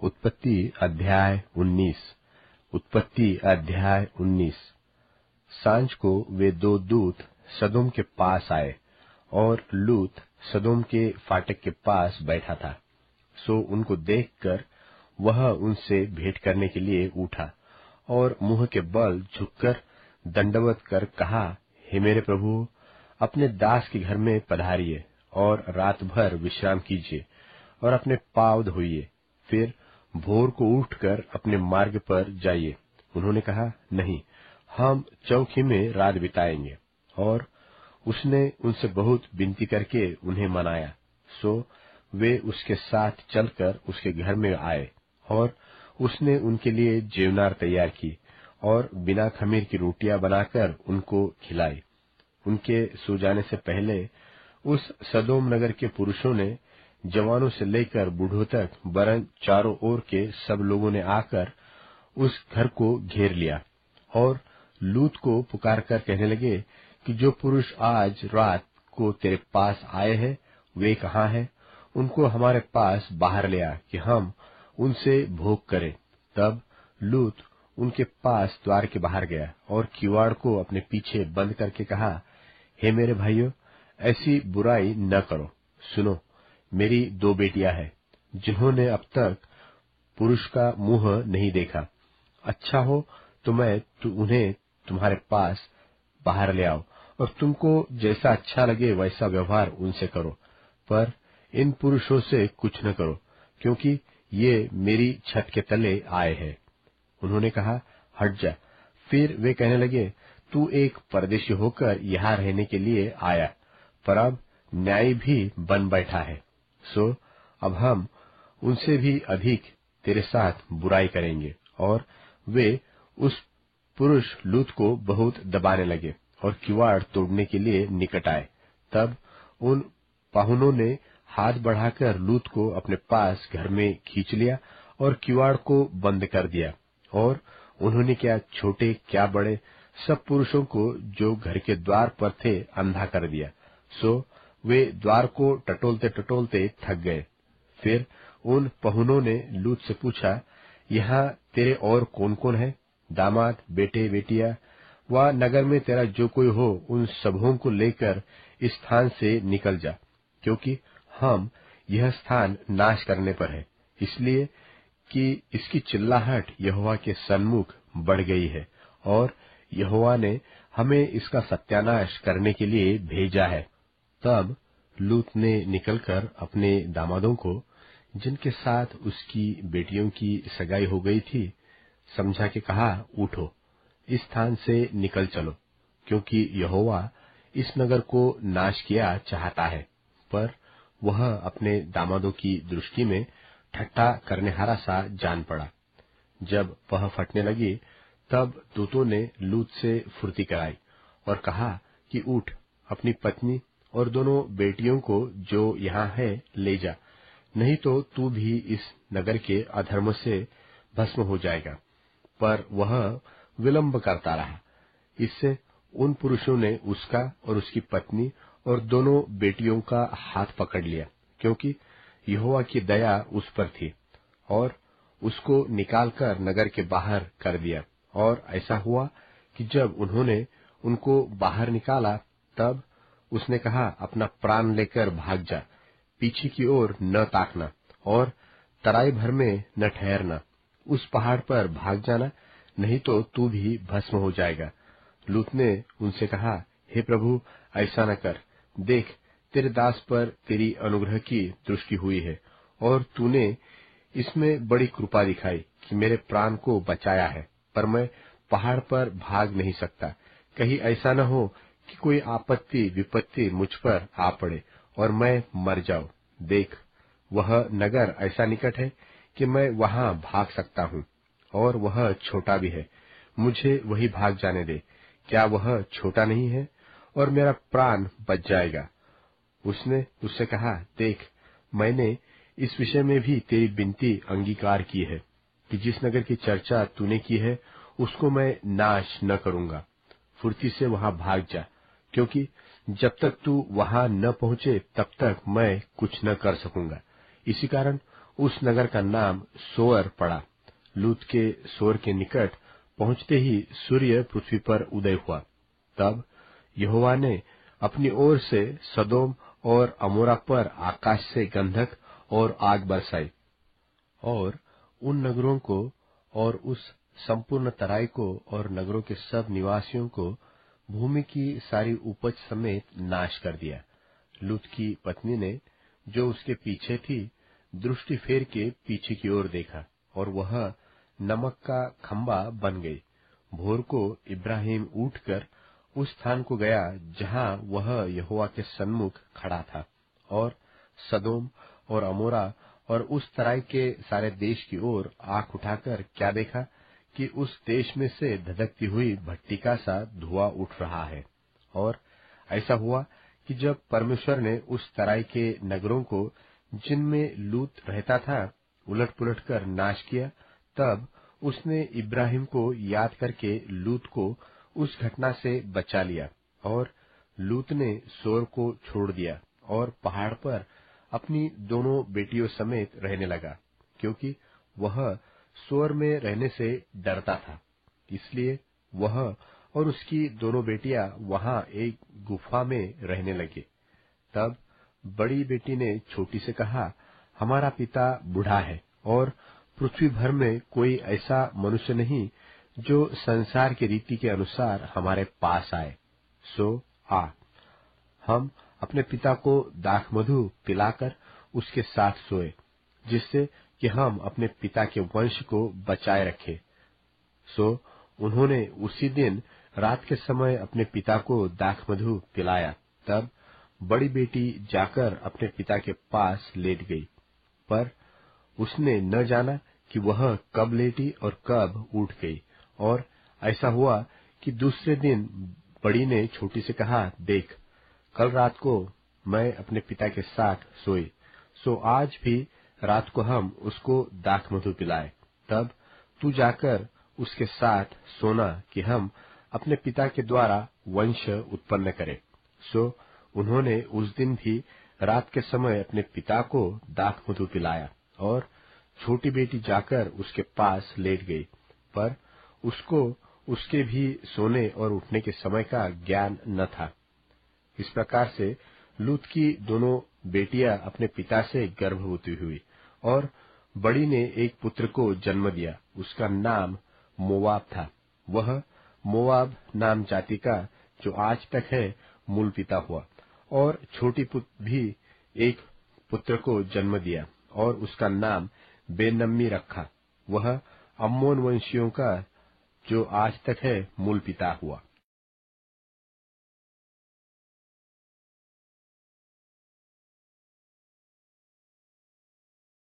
उत्पत्ति अध्याय 19। उत्पत्ति अध्याय 19। सांझ को वे दो दूत सदोम के पास आए, और लूत सदोम के फाटक के पास बैठा था। सो उनको देखकर वह उनसे भेंट करने के लिए उठा, और मुंह के बल झुककर दंडवत कर कहा, हे मेरे प्रभु, अपने दास के घर में पधारिए और रात भर विश्राम कीजिए और अपने पाँव धोइए, फिर भोर को उठकर अपने मार्ग पर जाइए। उन्होंने कहा, नहीं, हम चौकी में रात बिताएंगे। और उसने उनसे बहुत विनती करके उन्हें मनाया। सो वे उसके साथ चलकर उसके घर में आए, और उसने उनके लिए जेवनार तैयार की और बिना खमीर की रोटियां बनाकर उनको खिलाई। उनके सो जाने से पहले उस सदोम नगर के पुरुषों ने, जवानों से लेकर बूढ़ों तक, वरन चारों ओर के सब लोगों ने आकर उस घर को घेर लिया, और लूत को पुकार कर कहने लगे कि जो पुरुष आज रात को तेरे पास आए हैं, वे कहाँ हैं? उनको हमारे पास बाहर ले आ कि हम उनसे भोग करें। तब लूत उनके पास द्वार के बाहर गया और किवाड़ को अपने पीछे बंद करके कहा, हे मेरे भाइयों, ऐसी बुराई न करो। सुनो, मेरी दो बेटियां हैं, जिन्होंने अब तक पुरुष का मुंह नहीं देखा। अच्छा हो तो मैं उन्हें तुम्हारे पास बाहर ले आओ, और तुमको जैसा अच्छा लगे वैसा व्यवहार उनसे करो, पर इन पुरुषों से कुछ न करो, क्योंकि ये मेरी छत के तले आए हैं। उन्होंने कहा, हट जा। फिर वे कहने लगे, तू एक परदेशी होकर यहाँ रहने के लिए आया, पर अब न्यायी भी बन बैठा है। सो अब हम उनसे भी अधिक तेरे साथ बुराई करेंगे। और वे उस पुरुष लूत को बहुत दबाने लगे और किवाड़ तोड़ने के लिए निकट आए। तब उन पाहुनों ने हाथ बढ़ाकर लूत को अपने पास घर में खींच लिया और किवाड़ को बंद कर दिया। और उन्होंने क्या छोटे क्या बड़े सब पुरुषों को जो घर के द्वार पर थे अंधा कर दिया। सो वे द्वार को टटोलते टटोलते थक गए। फिर उन पहुनों ने लूत से पूछा, यहाँ तेरे और कौन कौन है? दामाद, बेटे, बेटियां, व नगर में तेरा जो कोई हो, उन सबों को लेकर इस स्थान से निकल जा, क्योंकि हम यह स्थान नाश करने पर है, इसलिए कि इसकी चिल्लाहट यहोवा के सन्मुख बढ़ गई है, और यहोवा ने हमें इसका सत्यानाश करने के लिए भेजा है। तब लूत ने निकलकर अपने दामादों को, जिनके साथ उसकी बेटियों की सगाई हो गई थी, समझा के कहा, उठो, इस स्थान से निकल चलो, क्योंकि यहोवा इस नगर को नाश किया चाहता है। पर वह अपने दामादों की दृष्टि में ठट्ठा करनेहारा सा जान पड़ा। जब वह फटने लगी, तब दूतों ने लूत से फुर्ती कराई और कहा कि उठ, अपनी पत्नी और दोनों बेटियों को जो यहाँ है ले जा, नहीं तो तू भी इस नगर के अधर्म से भस्म हो जाएगा। पर वह विलंब करता रहा। इससे उन पुरुषों ने उसका और उसकी पत्नी और दोनों बेटियों का हाथ पकड़ लिया, क्योंकि यहोवा की दया उस पर थी, और उसको निकालकर नगर के बाहर कर दिया। और ऐसा हुआ कि जब उन्होंने उनको बाहर निकाला, तब उसने कहा, अपना प्राण लेकर भाग जा, पीछे की ओर न ताकना और तराई भर में न ठहरना, उस पहाड़ पर भाग जाना, नहीं तो तू भी भस्म हो जाएगा। लूत ने उनसे कहा, हे प्रभु, ऐसा न कर। देख, तेरे दास पर तेरी अनुग्रह की दृष्टि हुई है, और तूने इसमें बड़ी कृपा दिखाई कि मेरे प्राण को बचाया है। पर मैं पहाड़ पर भाग नहीं सकता, कहीं ऐसा न हो कि कोई आपत्ति विपत्ति मुझ पर आ पड़े और मैं मर जाऊं। देख, वह नगर ऐसा निकट है कि मैं वहां भाग सकता हूँ, और वह छोटा भी है, मुझे वही भाग जाने दे। क्या वह छोटा नहीं है? और मेरा प्राण बच जाएगा। उसने उससे कहा, देख, मैंने इस विषय में भी तेरी विनती अंगीकार की है कि जिस नगर की चर्चा तूने की है, उसको मैं नाश न करूंगा। फुर्ती से वहां भाग जा, क्योंकि जब तक तू वहां न पहुंचे तब तक मैं कुछ न कर सकूंगा। इसी कारण उस नगर का नाम सोअर पड़ा। लूत के सोअर के निकट पहुंचते ही सूर्य पृथ्वी पर उदय हुआ। तब यहोवा ने अपनी ओर से सदोम और अमोरा पर आकाश से गंधक और आग बरसाई, और उन नगरों को और उस संपूर्ण तराई को और नगरों के सब निवासियों को भूमि की सारी उपज समेत नाश कर दिया। लूत की पत्नी ने, जो उसके पीछे थी, दृष्टि फेर के पीछे की ओर देखा, और वह नमक का खंबा बन गई। भोर को इब्राहिम उठकर उस स्थान को गया जहां वह यहोवा के सन्मुख खड़ा था, और सदोम और अमोरा और उस तराई के सारे देश की ओर आंख उठाकर क्या देखा कि उस देश में से धधकती हुई भट्टी का सा धुआं उठ रहा है। और ऐसा हुआ कि जब परमेश्वर ने उस तराई के नगरों को, जिनमें लूत रहता था, उलट पुलट कर नाश किया, तब उसने इब्राहिम को याद करके लूत को उस घटना से बचा लिया, और लूत ने सोर को छोड़ दिया और पहाड़ पर अपनी दोनों बेटियों समेत रहने लगा, क्योंकि वह सोर में रहने से डरता था। इसलिए वह और उसकी दोनों बेटियां वहां एक गुफा में रहने लगे। तब बड़ी बेटी ने छोटी से कहा, हमारा पिता बूढ़ा है, और पृथ्वी भर में कोई ऐसा मनुष्य नहीं जो संसार की रीति के अनुसार हमारे पास आए। सो आ, हम अपने पिता को दाखमधु पिलाकर उसके साथ सोए, जिससे कि हम अपने पिता के वंश को बचाए रखें। सो उन्होंने उसी दिन रात के समय अपने पिता को दाखमधु पिलाया। तब बड़ी बेटी जाकर अपने पिता के पास लेट गई, पर उसने न जाना कि वह कब लेटी और कब उठ गई। और ऐसा हुआ कि दूसरे दिन बड़ी ने छोटी से कहा, देख, कल रात को मैं अपने पिता के साथ सोई, सो आज भी रात को हम उसको दाखमधु पिलाए। तब तू जाकर उसके साथ सोना कि हम अपने पिता के द्वारा वंश उत्पन्न करें। सो उन्होंने उस दिन भी रात के समय अपने पिता को दाखमधु पिलाया, और छोटी बेटी जाकर उसके पास लेट गई, पर उसको उसके भी सोने और उठने के समय का ज्ञान न था। इस प्रकार से लूत की दोनों बेटियां अपने पिता से गर्भवती हुई, और बड़ी ने एक पुत्र को जन्म दिया। उसका नाम मोवाब था। वह मोवाब नाम जाति का, जो आज तक है, मूल पिता हुआ। और छोटी पुत्र भी एक पुत्र को जन्म दिया, और उसका नाम बेनम्मी रखा। वह अम्मोन वंशियों का, जो आज तक है, मूल पिता हुआ।